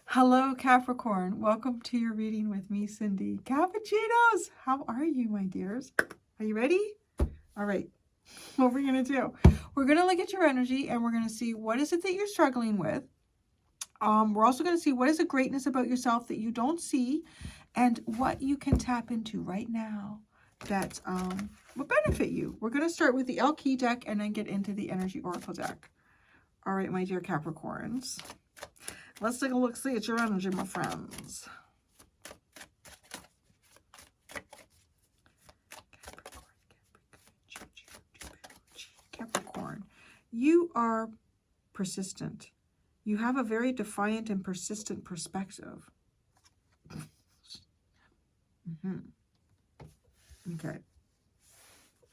Hello, Capricorn. Welcome to your reading with me, Cindy. Cappuccinos, how are you, my dears? Are you ready? All right. What we're going to do, we're going to look at your energy and we're going to see what is it that you're struggling with. We're also going to see what is the greatness about yourself that you don't see and what you can tap into right now that will benefit you. We're going to start with the L key deck and then get into the energy oracle deck. All right, my dear Capricorns. Let's take a look, see at your energy, my friends. Capricorn, you are persistent. You have a very defiant and persistent perspective. Okay.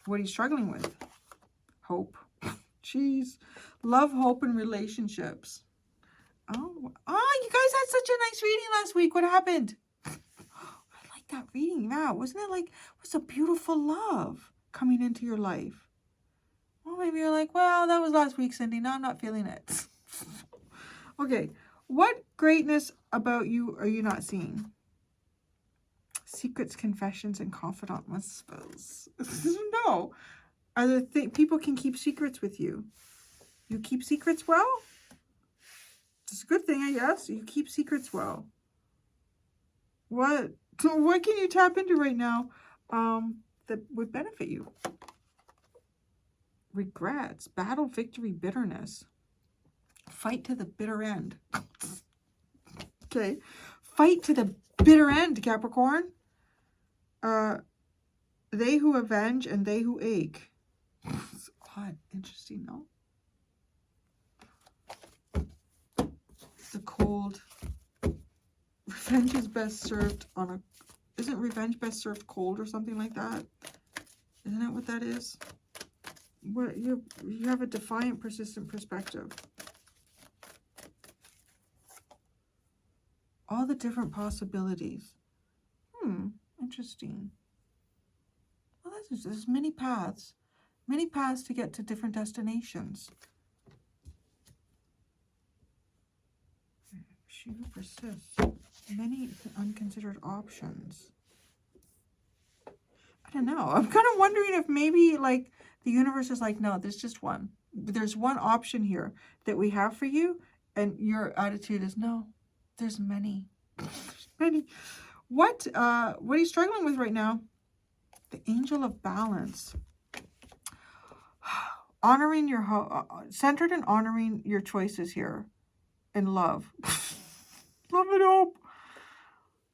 What are you struggling with? Hope. Jeez. Love, hope, and relationships. Oh, you guys had such a nice reading last week. What happened? I like that reading. Wow, wasn't it like, it was a beautiful love coming into your life? Well, maybe you're like, well, that was last week, Cindy. Now I'm not feeling it. Okay, what greatness about you are you not seeing? Secrets, confessions, and confidant whispers. No. Are there people can keep secrets with you? You keep secrets well? It's a good thing, I guess. You keep secrets well. What can you tap into right now that would benefit you? Regrets, battle, victory, bitterness. Fight to the bitter end. Okay. Fight to the bitter end, Capricorn. They who avenge and they who ache. It's odd. Interesting, no? The cold. Revenge is best served on a... Isn't revenge best served cold or something like that? Isn't that what that is? What you have a defiant, persistent perspective. All the different possibilities. Interesting. Well, there's many paths to get to different destinations. She who persists. Many unconsidered options. I don't know. I'm kind of wondering if maybe like the universe is like, no, there's just one. There's one option here that we have for you, and your attitude is no. There's many. There's many. What are you struggling with right now? The Angel of Balance. Honoring your centered and honoring your choices here in love. Love and hope.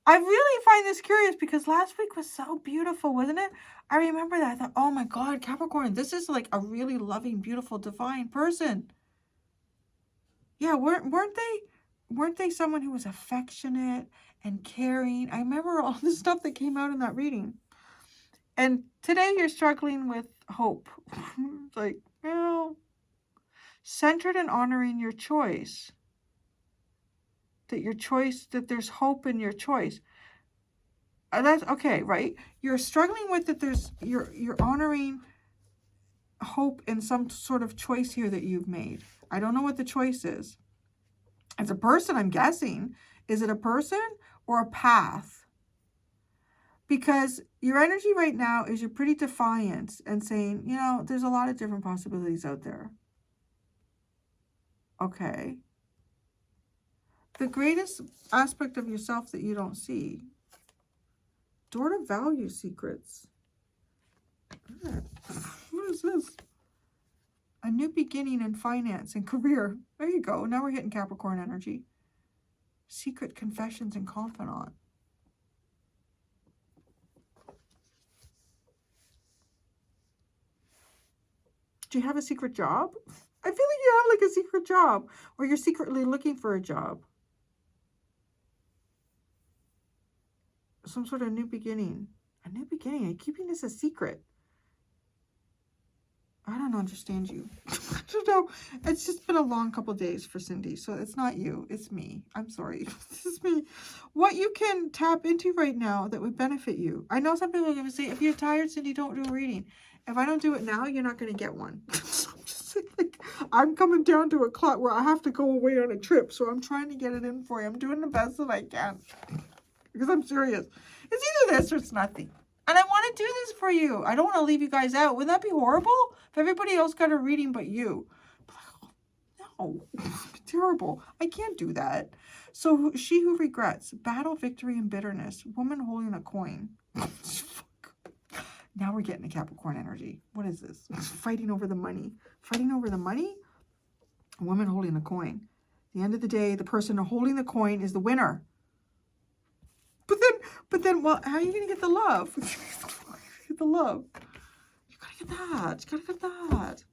I really find this curious because last week was so beautiful, wasn't it? I remember that. I thought, oh my God, Capricorn, this is like a really loving, beautiful, divine person. Yeah, weren't they someone who was affectionate and caring? I remember all the stuff that came out in that reading. And today you're struggling with hope. It's like, centered and honoring your choice. That there's hope in your choice. That's okay, right? You're struggling with that you're honoring hope in some sort of choice here that you've made. I don't know what the choice is. It's a person, I'm guessing. Is it a person or a path? Because your energy right now is you're pretty defiant and saying, there's a lot of different possibilities out there. Okay. The greatest aspect of yourself that you don't see. Door to value secrets. What is this? A new beginning in finance and career. There you go. Now we're hitting Capricorn energy. Secret confessions and confidant. Do you have a secret job? I feel like you have like a secret job, or you're secretly looking for a job. Some sort of new beginning. A new beginning. I'm keeping this a secret. I don't understand you. I don't know. It's just been a long couple of days for Cindy. So it's not you. It's me. I'm sorry. This is me. What you can tap into right now that would benefit you. I know some people are going to say, if you're tired, Cindy, don't do a reading. If I don't do it now, you're not going to get one. Like, I'm coming down to a clock where I have to go away on a trip, so I'm trying to get it in for you. I'm doing the best that I can. Because I'm serious. It's either this or it's nothing. And I want to do this for you. I don't want to leave you guys out. Wouldn't that be horrible? If everybody else got a reading but you. No. Terrible. I can't do that. So, she who regrets. Battle, victory, and bitterness. Woman holding a coin. Now we're getting a Capricorn energy. What is this? Fighting over the money. Fighting over the money? A woman holding a coin. At the end of the day, the person holding the coin is the winner. But then, well, how are you going to get the love? Get the love. You got to get that. You got to get that.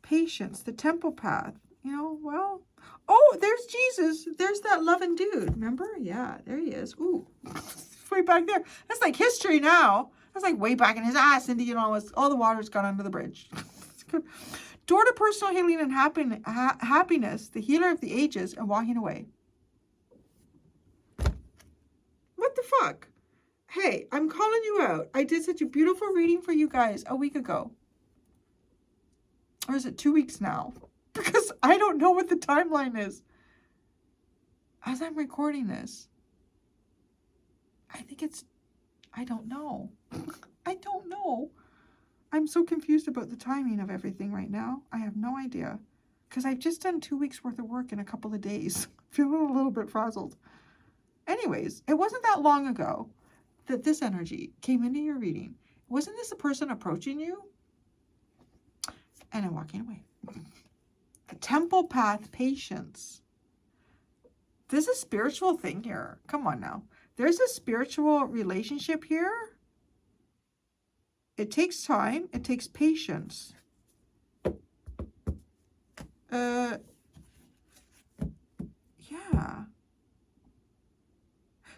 Patience, the temple path. You know, well. Oh, there's Jesus. There's that loving dude. Remember? Yeah, there he is. Ooh, way back there. That's like history now. That's like way back in his ass. And, you know, all the water's gone under the bridge. Door to personal healing and happiness, the healer of the ages, and walking away. What the fuck? Hey, I'm calling you out. I did such a beautiful reading for you guys a week ago. Or is it 2 weeks now? Because I don't know what the timeline is. As I'm recording this, I don't know. I don't know. I'm so confused about the timing of everything right now. I have no idea. Because I've just done 2 weeks worth of work in a couple of days. Feeling a little bit frazzled. Anyways, it wasn't that long ago that this energy came into your reading. Wasn't this a person approaching you? And then walking away. The temple path, patience. There's a spiritual thing here. Come on now. There's a spiritual relationship here. It takes time. It takes patience. Yeah.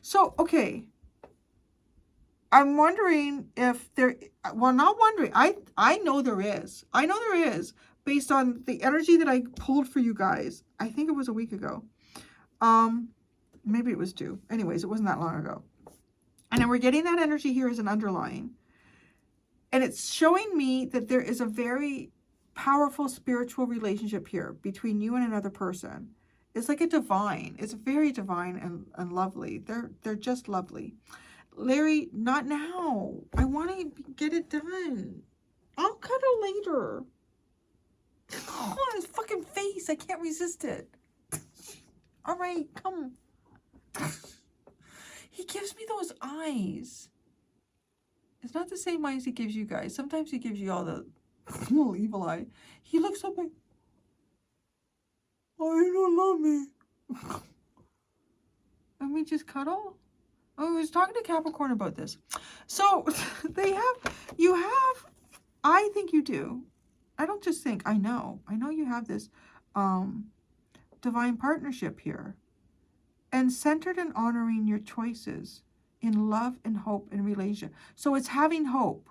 So, okay. I'm wondering if there, well, not wondering. I know there is. I know there is, based on the energy that I pulled for you guys. I think it was a week ago. Maybe it was 2. Anyways, it wasn't that long ago. And then we're getting that energy here as an underlying. And it's showing me that there is a very powerful spiritual relationship here between you and another person. It's like a divine. It's very divine and lovely. They're just lovely. Larry, not now. I want to get it done. I'll cuddle later. Oh, his fucking face. I can't resist it. All right, come. He gives me those eyes. It's not the same eyes he gives you guys. Sometimes he gives you all the little evil eye. He looks up like, oh, you don't love me. And we just cuddle? Oh, I was talking to Capricorn about this. So, I think you do. I don't just think, I know you have this divine partnership here. And centered in honoring your choices in love and hope and relationship. So it's having hope.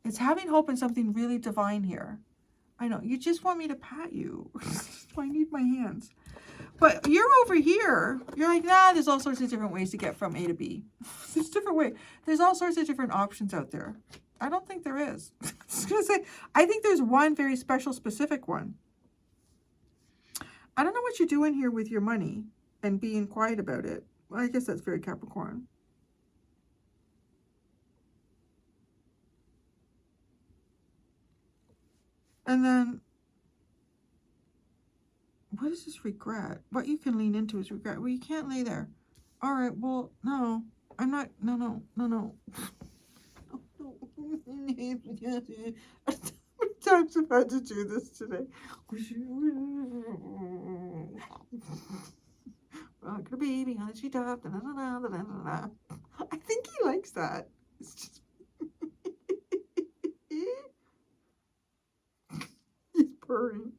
It's having hope in something really divine here. I know, you just want me to pat you. I need my hands. But you're over here. You're like, nah, there's all sorts of different ways to get from A to B. There's different ways. There's all sorts of different options out there. I don't think there is. I was going to say, I think there's one very special, specific one. I don't know what you're doing here with your money and being quiet about it. Well, I guess that's very Capricorn. And then, what is this regret? What you can lean into is regret. Well, you can't lay there. All right, well, no. I'm not, no. How many times have I had to do this today? Rock a baby on the treetop. I think he likes that. It's just he's purring.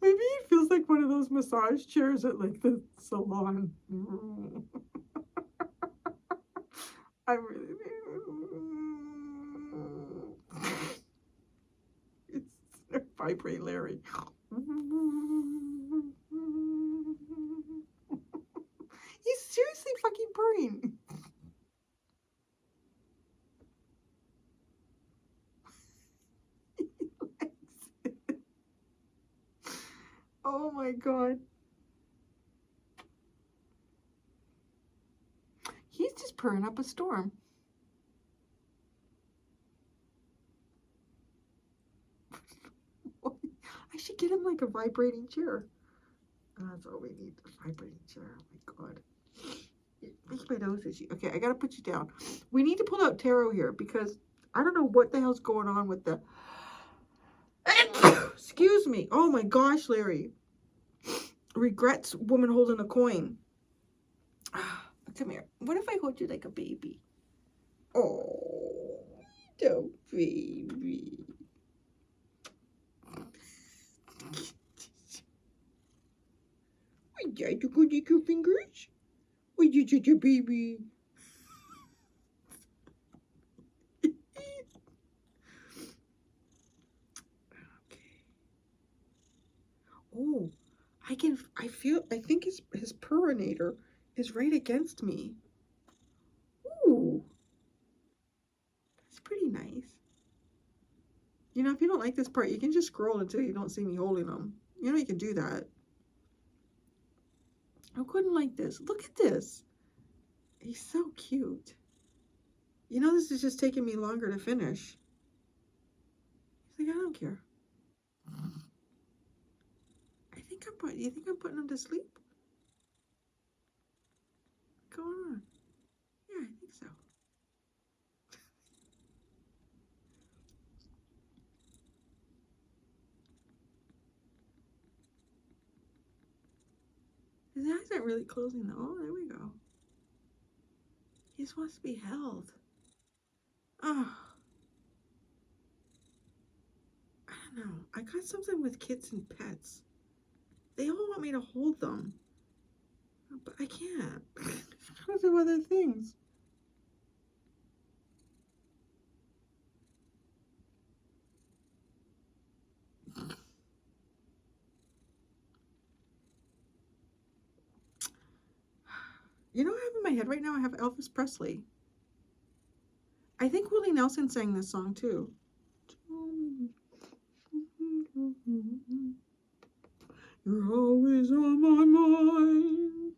Maybe he feels like one of those massage chairs at like the salon. I really it's vibrate Larry. He's seriously fucking purring. He likes it. my God. He's just purring up a storm. I should get him like a vibrating chair. That's all we need, a vibrating chair. Oh my God. It makes my nose itchy. Okay, I gotta put you down. We need to pull out tarot here because I don't know what the hell's going on with the... Excuse me. Oh my gosh, Larry. Regrets, woman holding a coin. Come here. What if I hold you like a baby? Oh, the baby. Why did you go lick your fingers? Why did you, your baby? Okay. Oh, I think his purinator is right against me. Ooh, that's pretty nice. You know, if you don't like this part, you can just scroll until you don't see me holding them. You know, you can do that. I couldn't like this. Look at this. He's so cute. You know, this is just taking me longer to finish. He's like, I don't care. You think I'm putting him to sleep? Go on. Yeah, I think so. His eyes aren't really closing though. Oh, there we go. He just wants to be held. Oh. I don't know. I got something with kids and pets. They all want me to hold them. But I can't. Because of other things. You know what I have in my head right now? I have Elvis Presley. I think Willie Nelson sang this song too. You're always on my mind.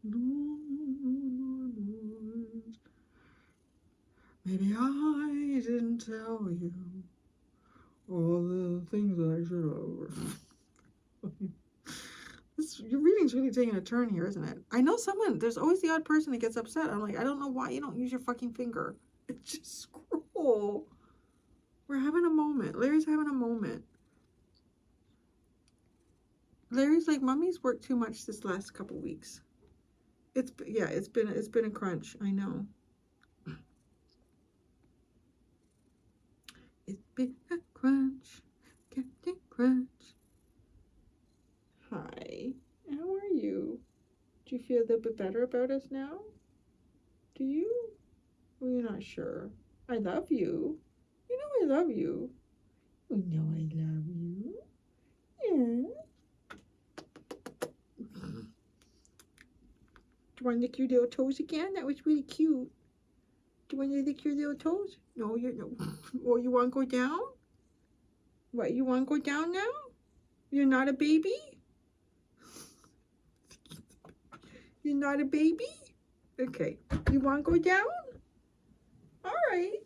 Maybe I didn't tell you all the things that I should have. Your reading's really taking a turn here, isn't it? I know there's always the odd person that gets upset. I'm like, I don't know why you don't use your fucking finger. Just scroll. We're having a moment. Larry's having a moment. Larry's like, Mommy's worked too much this last couple weeks. It's been a crunch. I know. It's been a crunch. Captain Crunch. Hi. How are you? Do you feel a little bit better about us now? Do you? Well, you're not sure. I love you. You know I love you. You know I love you. Yeah. Do you want to lick your little toes again? That was really cute. Do you want to lick your little toes? No, no. Or you want to go down? What, you want to go down now? You're not a baby? You're not a baby? Okay. You want to go down? All right.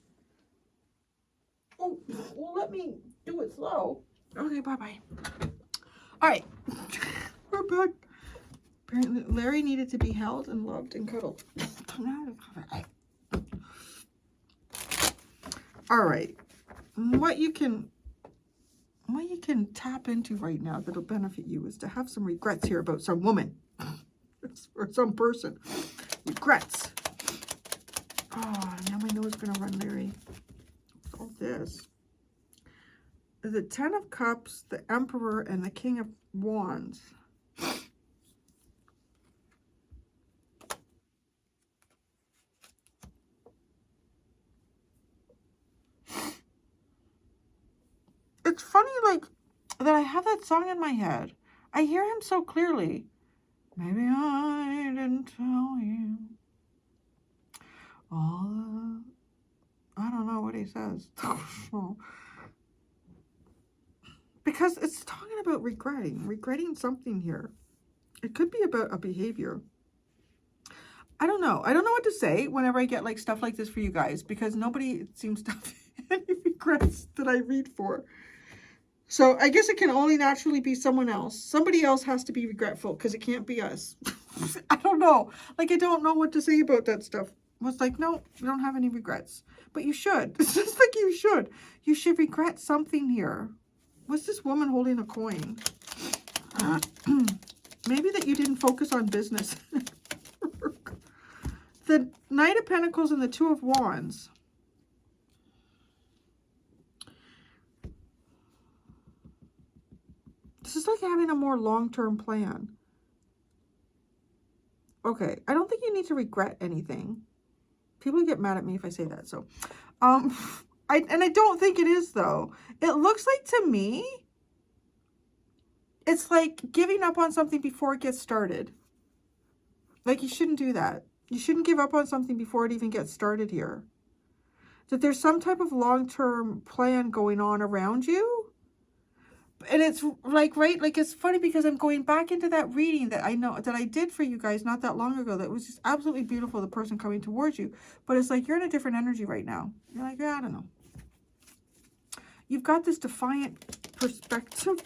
Oh, well, let me do it slow. Okay, bye-bye. All right. We're back. Apparently, Larry needed to be held and loved and cuddled. All right. What you can tap into right now that'll benefit you is to have some regrets here about some woman or some person. Regrets. Oh, now my nose is going to run, Larry. All this. The Ten of Cups, the Emperor, and the King of Wands. It's funny, like, that I have that song in my head. I hear him so clearly. Maybe I didn't tell you all I don't know what he says. Because it's talking about regretting something here. It could be about a behavior. I don't know. I don't know what to say whenever I get like stuff like this for you guys, because nobody seems to have any regrets that I read for. So I guess it can only naturally be someone else. Somebody else has to be regretful because it can't be us. I don't know. Like, I don't know what to say about that stuff. I was like, no, you don't have any regrets. But you should. It's just like you should. You should regret something here. What's this woman holding a coin? Maybe that you didn't focus on business. The Knight of Pentacles and the Two of Wands. This is like having a more long-term plan. Okay, I don't think you need to regret anything. People get mad at me if I say that. So, I don't think it is though. It looks like to me, it's like giving up on something before it gets started. Like you shouldn't do that. You shouldn't give up on something before it even gets started here. That there's some type of long-term plan going on around you. And it's like, right, like it's funny because I'm going back into that reading that I know that I did for you guys not that long ago. That was just absolutely beautiful, the person coming towards you. But it's like you're in a different energy right now. You're like, yeah, I don't know. You've got this defiant perspective.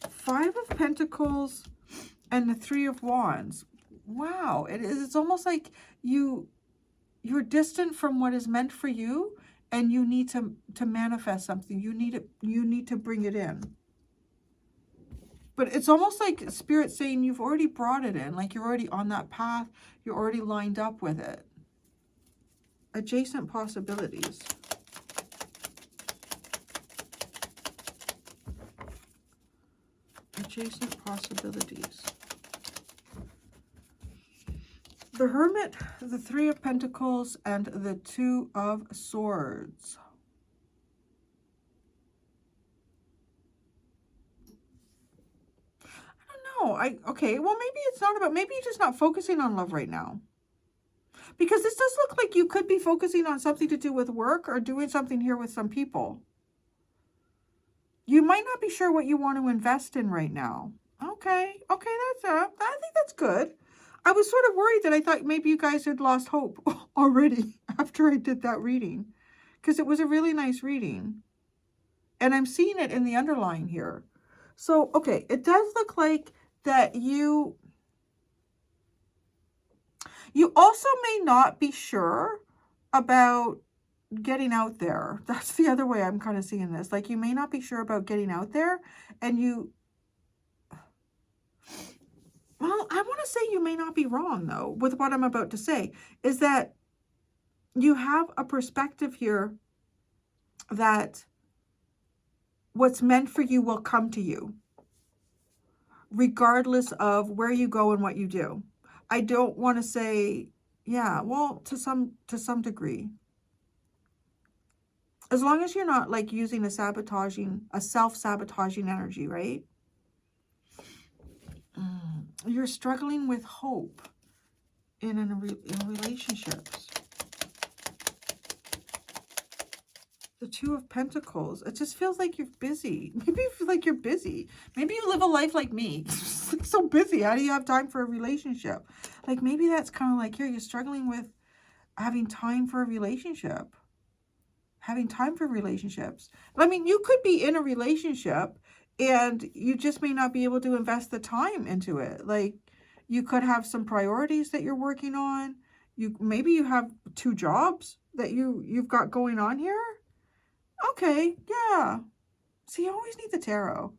Five of Pentacles and the Three of Wands. Wow, it is. It's almost like you're distant from what is meant for you, and you need to manifest something. You need to bring it in. But it's almost like Spirit saying you've already brought it in, like you're already on that path, you're already lined up with it. Adjacent possibilities. Adjacent possibilities. The Hermit, the Three of Pentacles, and the Two of Swords. Okay, well, maybe it's not about, maybe you're just not focusing on love right now. Because this does look like you could be focusing on something to do with work or doing something here with some people. You might not be sure what you want to invest in right now. Okay, that's I think that's good. I was sort of worried that I thought maybe you guys had lost hope already after I did that reading. Because it was a really nice reading. And I'm seeing it in the underlying here. So, okay, it does look like that you also may not be sure about getting out there. That's the other way I'm kind of seeing this. Like you may not be sure about getting out there, and well, I want to say you may not be wrong though with what I'm about to say, is that you have a perspective here that what's meant for you will come to you, regardless of where you go and what you do. I don't want to say, yeah, well, to some degree. As long as you're not like using a self-sabotaging energy, right? You're struggling with hope in relationships. The Two of Pentacles. It just feels like you're busy. Maybe you feel like you're busy. Maybe you live a life like me. So busy. How do you have time for a relationship? Like maybe that's kind of like here, you're struggling with having time for a relationship. Having time for relationships. I mean, you could be in a relationship and you just may not be able to invest the time into it. Like you could have some priorities that you're working on. Maybe you have 2 jobs that you've got going on here. Okay, yeah. See, you always need the tarot.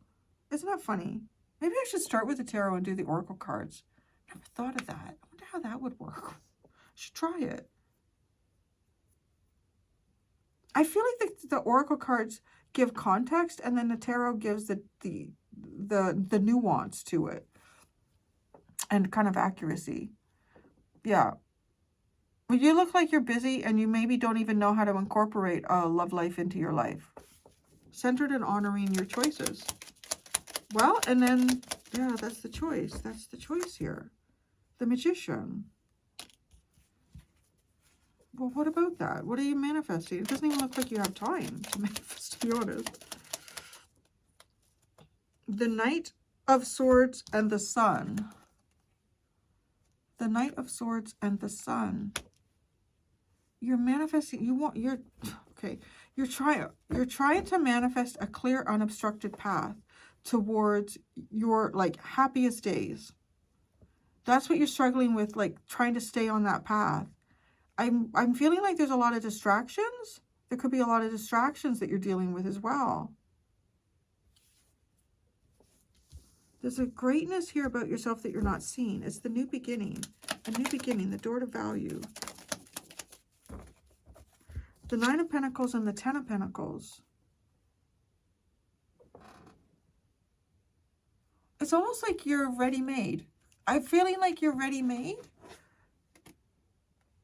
Isn't that funny? Maybe I should start with the tarot and do the oracle cards. Never thought of that. I wonder how that would work. I should try it. I feel like the oracle cards give context, and then the tarot gives the nuance to it and kind of accuracy. Yeah. Well, you look like you're busy, and you maybe don't even know how to incorporate a love life into your life. Centered in honoring your choices. Well, and then, yeah, that's the choice. That's the choice here. The Magician. Well, what about that? What are you manifesting? It doesn't even look like you have time to manifest, to be honest. The Knight of Swords and the Sun. the Knight of Swords and the Sun. You're manifesting, you're trying to manifest a clear, unobstructed path towards your like happiest days. That's what you're struggling with, like trying to stay on that path. I'm feeling like there's a lot of distractions. There could be a lot of distractions that you're dealing with as well. There's a greatness here about yourself that you're not seeing. It's the new beginning. A new beginning, the door to value. The Nine of Pentacles and the Ten of Pentacles. It's almost like you're ready-made. I'm feeling like you're ready-made.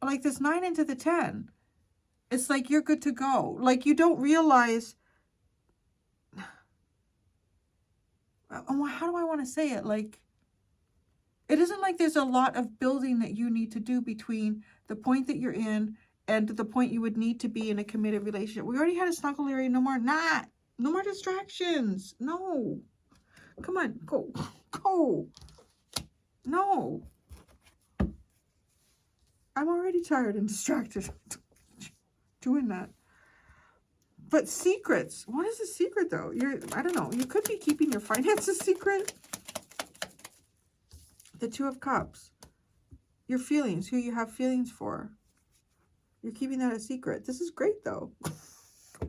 Like this 9 into the 10. It's like you're good to go. Like you don't realize... How do I want to say it? Like, it isn't like there's a lot of building that you need to do between the point that you're in and the point you would need to be in a committed relationship. We already had a snuggle area. No more distractions. No. Come on. Go. Go. No. I'm already tired and distracted doing that. But secrets. What is a secret, though? I don't know. You could be keeping your finances secret. The Two of Cups. Your feelings. Who you have feelings for. You're keeping that a secret. This is great, though.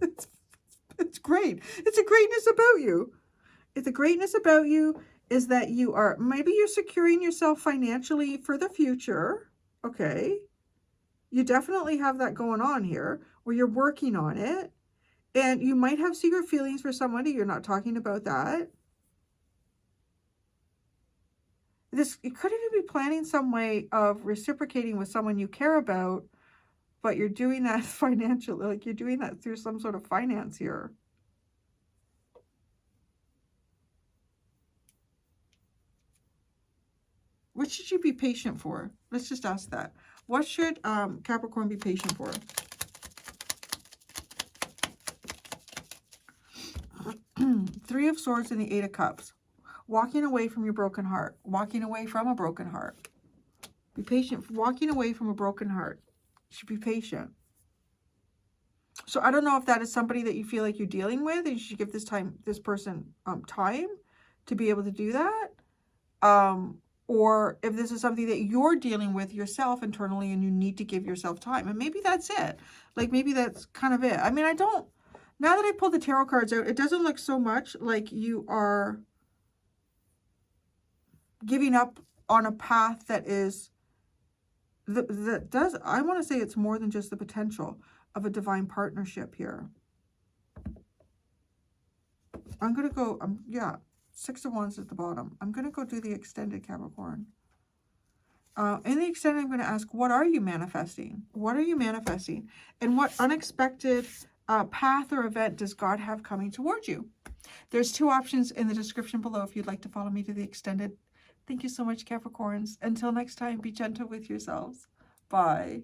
It's great. It's a greatness about you. The greatness about you is that you are, maybe you're securing yourself financially for the future. Okay. You definitely have that going on here, where you're working on it. And you might have secret feelings for somebody. You're not talking about that. You could even be planning some way of reciprocating with someone you care about, but you're doing that financially, like you're doing that through some sort of finance here. What should you be patient for? Let's just ask that. What should Capricorn be patient for? Three of Swords and the Eight of Cups. Walking away from your broken heart. Walking away from a broken heart. Be patient. Walking away from a broken heart. You should be patient. So I don't know if that is somebody that you feel like you're dealing with, and you should give this person time to be able to do that. Or if this is something that you're dealing with yourself internally and you need to give yourself time. And maybe that's it. Like maybe that's kind of it. I mean, now that I pulled the tarot cards out, it doesn't look so much like you are giving up on a path that is, I want to say it's more than just the potential of a divine partnership here. I'm going to go, yeah, Six of Wands at the bottom. I'm going to go do the extended, Capricorn. In the extended, I'm going to ask, what are you manifesting? What are you manifesting? And what unexpected path or event does God have coming towards you? There's 2 options in the description below if you'd like to follow me to the extended. Thank you so much, Capricorns. Until next time, be gentle with yourselves. Bye.